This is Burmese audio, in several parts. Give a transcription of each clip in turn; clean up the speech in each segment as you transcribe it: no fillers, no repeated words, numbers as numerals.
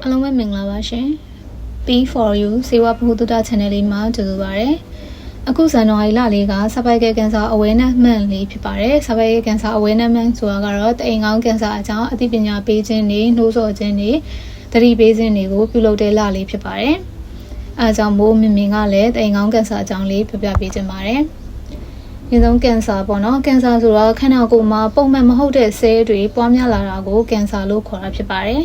အားလုံးပဲမင်္ဂလာပါရှင် P4U စေဝဗဟုသုတ channel လေးမှာကြိုဆိုပါရစေအခုဇန်နဝါရီလလေးက cervical cancer awareness month လေးဖြစ်ပါတယ် cervical cancer awareness month ဆိုတာကတော့တအိမ်ကောင်း cancer အကြောင်းအသိပညာပေးခြင်းတွေနှိုးဆော်ခြင်းတွေသတိပေးခြင်းတွေကိုပြုလုပ်တဲ့လလေးဖြစ်ပါတယ်အဲကြောင့်မို့မင်ကလည်းတအိမ်ကောင်း cancer အကြောင်းလေးပြပြပေးခြင်းပါတယ်ဒီဆုံး cancer ပေါ့နော် cancer ဆိုတော့ခန္ဓာကိုယ်မှာပုံမှန်မဟုတ်တဲ့ cell တွေပွားများလာတာကို cancer လို့ခေါ်တာဖြစ်ပါတယ်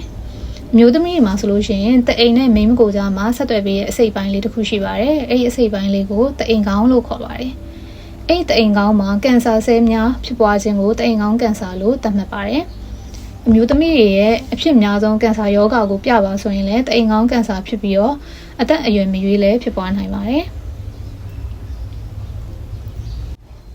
မျိုးသမီးတွေမှာဆိုလို့ရှိရင်တအိမ်နဲ့မိန်းမကိုကြားမှာဆက်သွယ်ပေးရဲ့အစိတ်ပိုင်းလေးတစ်ခုရှိပါတယ်။အဲ့ဒီအစိတ်ပိုင်းလေးကိုတအိမ်ကောင်းလို့ခေါ်ပါတယ်။အဲ့ဒီတအိမ်ကောင်းမှာကင်ဆာဆဲများဖြစ်ပွားခြင်းကိုတအိမ်ကောင်းကင်ဆာလို့သတ်မှတ်ပါတယ်။အမျိုးသမီးတွေရဲ့အဖြစ်များဆုံးကင်ဆာရောဂါကိုပြပါဆိုရင်လည်းတအိမ်ကောင်းကင်ဆာဖြစ်ပြီးတော့အသက်အရွယ်မရွေးလည်းဖြစ်ပွားနိုင်ပါတယ်။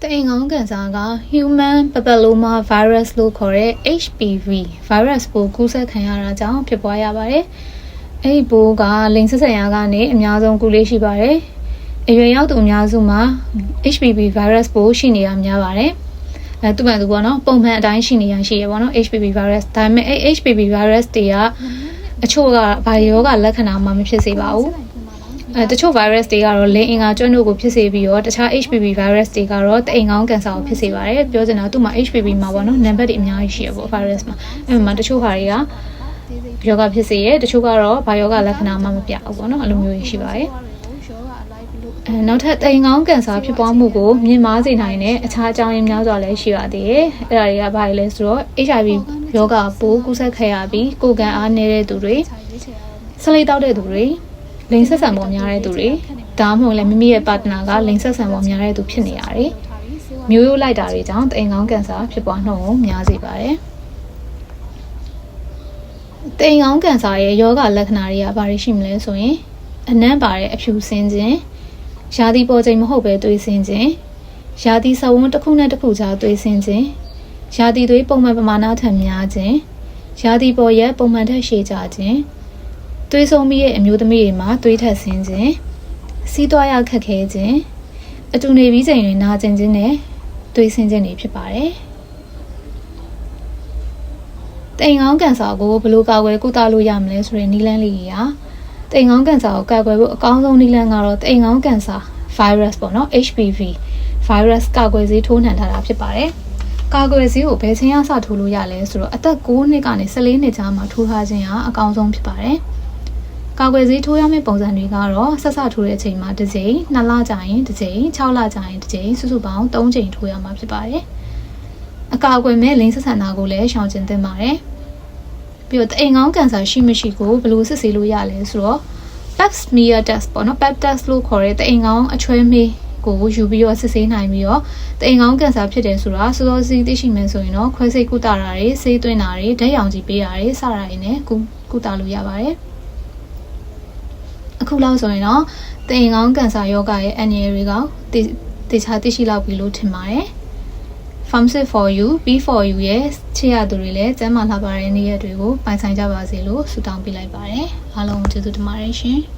တအိမ်ကောင်းကင်ဆာက Human Papilloma Virus လို့ခေါ်တဲ့ HPV virus ပိုးကူးစက်ခံရတာကြောင့်ဖြစ်ပွားရပါတယ်။အဲဒီပိုးကလိင်ဆက်ဆံရာကနေအများဆုံးကူးလေးရှိပါတယ်။အရွယ်ရောက်သူအများစုမှာ HPV virus ပိုးရှိနေတာများပါတယ်။သူ့မှန်သူပေါ့နော်ပုံမှန်အတိုင်းရှိနေရရှိရပေါ့နော် HPV virus ဒါပေမဲ့ HPV virus တွေကအချို့ကဗိုင်းရောဂါလက္ခဏာမှမဖြစ်စေပါဘူး။တချို့ virus တွေကတော့လိင်အင်္ဂါကျွမ်းတို့ကိုဖြစ်စေပြီးတော့တခြား HPV virus တွေကတော့တအိမ်ကောင်းကင်ဆာကိုဖြစ်စေပါတယ်ပြောချင်တာသူ့မှာ HPV မှာပေါ့နော်နံပါတ်တွေအများကြီးရှိရပေါ့ virus မှာအဲ့မှာတချို့ဟာတွေကယောဂဖြစ်စေရတချို့ကတော့ဘာယောဂလက္ခဏာမှမပြဘူးပေါ့နော်အဲ့လိုမျိုးရှိပါတယ်နောက်ထပ်တအိမ်ကောင်းကင်ဆာဖြစ်ပွားမှုကိုမြင့်မားစေနိုင်တဲ့အခြားအကြောင်းရင်းများစွာလည်းရှိပါသေးတယ်အဲ့ဒါတွေကဘာလဲဆိုတော့ HIV ယောဂပိုးကူးစက်ခဲ့ရပြီးကိုယ်ခံအားနည်းတဲ့သူတွေဆလိတောက်တဲ့သူတွေလိင်ဆက်ဆံပေါ်များတဲ့သူတွေဒါမှမဟုတ်လည်းမိမိရဲ့ partner ကလိင်ဆက်ဆံပေါ်များတဲ့သူဖြစ်နေရတယ်။မျိုးရိုးလိုက်တာတွေကြောင့်တအိမ်ကောင်းကင်ဆာဖြစ်ပွားနှုန်းကိုများစေပါတယ်။တအိမ်ကောင်းကင်ဆာရဲ့ယောဂလက္ခဏာတွေကဘာတွေရှိမလဲဆိုရင်အနံ့ပါတဲ့အဖြူစင်းခြင်း၊ရာသီပေါ်ချိန်မဟုတ်ပဲသွေးစင်းခြင်း၊ရာသီစဝန်းတစ်ခုနဲ့တစ်ခုကြားသွေးစင်းခြင်း၊ရာသီသွေးပုံမှန်ပမာဏထက်များခြင်း၊ရာသီပေါ်ရဲ့ပုံမှန်ထက်ရှည်ကြခြင်းသွေးဆုံးမိရဲ့အမျိုးသမီးတွေမှာသွေးထက်ဆင်းခြင်းစီးသွားရခက်ခဲခြင်းအတူနေပြီးချိန်တွေနာကျင်ခြင်းနဲ့သွေးဆင်းခြင်းတွေဖြစ်ပါတယ်။တအိမ်ကောင်းကင်ဆာကိုဘယ်လိုကာကွယ်ကုသလို့ရမလဲဆိုတဲ့နည်းလမ်းလေးတွေကတအိမ်ကောင်းကင်ဆာကိုကာကွယ်ဖို့အကောင်းဆုံးနည်းလမ်းကတော့တအိမ်ကောင်းကင်ဆာ virus ပေါ့နော် HPV virus ကာကွယ်ဆေးထိုးနှံထားတာဖြစ်ပါတယ်။ကာကွယ်ဆေးကိုဘယ်ချိန်မှစထိုးလို့ရလဲဆိုတော့အသက်9နှစ်ကနေ14နှစ်ကြားမှာထိုးထားခြင်းကအကောင်းဆုံးဖြစ်ပါတယ်။ကာကွယ်ဆေးထိုးရမယ့်ပုံစံတွေကတော့ဆက်စထိုးတဲ့အချိန်မှာတစ်ကြိမ်2လကြာရင်တစ်ကြိမ်6လကြာရင်တစ်ကြိမ်စုစုပေါင်း3ကြိမ်ထိုးရမှာဖြစ်ပါတယ်။အကာအကွယ်မဲ့လိင်ဆက်ဆံတာကိုလည်းရှောင်ကျဉ်သင့်ပါတယ်။ပြီးတော့တအိမ်ကောင်းကင်ဆာရှိမရှိကိုဘယ်လိုစစ်ဆေးလို့ရလဲဆိုတော့ Pap smear test ပေါ့နော် Pap test လို့ခေါ်တဲ့တအိမ်ကောင်းအချွဲမေးကိုယူပြီးတော့စစ်ဆေးနိုင်ပြီးတော့တအိမ်ကောင်းကင်ဆာဖြစ်တယ်ဆိုတာစောစောစီးသိရှိမယ်ဆိုရင်တော့ခွဲစိတ်ကုသတာတွေဆေးသွင်းတာတွေဓာတ်ရောင်ခြည်ပေးတာတွေစတာတွေနဲ့ကုသလို့ရပါတယ်။အခုလောက်ဆိုရင်တော့တအိမ်ကောင်းကင်ဆာယောဂရဲ့အန္တရာယ်တွေကတေချာသိရှိလောက်ပြီလို့ထင်ပါတယ်။ Farmsit4U P4U ရဲ့ချစ်ရသူတွေလည်းကျန်းမာလာပါတဲ့နေ့ရက်တွေကိုပိုင်ဆိုင်ကြပါစေလို့ဆုတောင်းပေးလိုက်ပါတယ်။အားလုံးကျေးဇူးတင်ပါတယ်ရှင်။